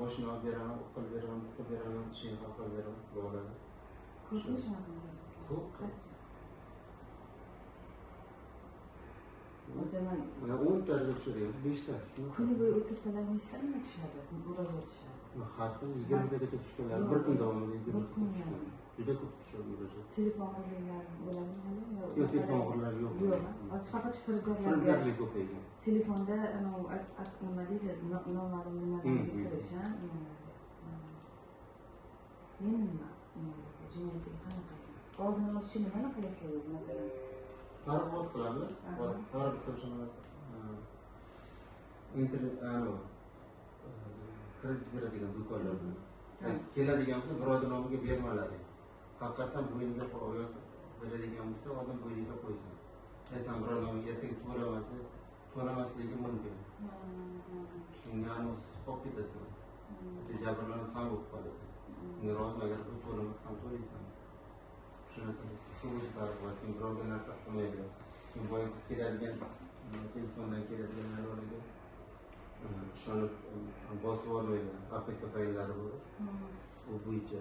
oshni olib beraman, u qilib beraman, bu qilib beraman, ishini qilib beraman, bo'ladi. Ko'pmi shunaqa? Ko'p. Qancha? Masalan, mana 10 taga tushiraylik, 5 tasi shuni kuni bo'yi o'tirsalar nechtaga tushadi? Murojaat tushadi. har kun 20 tagacha tushganlar, bir kun davomida 20 Bir kun tagacha tushgan. Juda ko'p tushadi murojaat. Telefon o'g'irlagan bo'ladimi hali? Yo'q, telefon o'g'irlari yo'q. Yo'q. Faqat firibgarlarga. Firibgarlik ko'paygan. Telefonda nima deydi? Noma'lum nimalarga kirish, ha? Yana nima? Jinoyatchilik qanaqa? Oldini olishni nima qilasizlar o'zi masalan? Targ'ibot qilamiz. Har bir o'shani internet kredit beradigan do'konlar bilan. Keladigan bo'lsa, birovning nomiga bermalari. Haqiqatan bo'yniga qo'yib beradigan bo'lsa, odam bo'yniga qo'ysin. Aysan birov nomiga ertaga to'lamasligi mumkin. Shunga anus qolib ketasan. Jabrlansan bo'lib qolasan. Rozi agar bu to'lamassan to'laysan. Shu narsani shu o'zi targ'ibot, birovga narsa qilmaydi. Boya keladigan telefondan keladigan narsalarga ishonib bosib olmaydi. APK faylllari bor. U bo'yicha.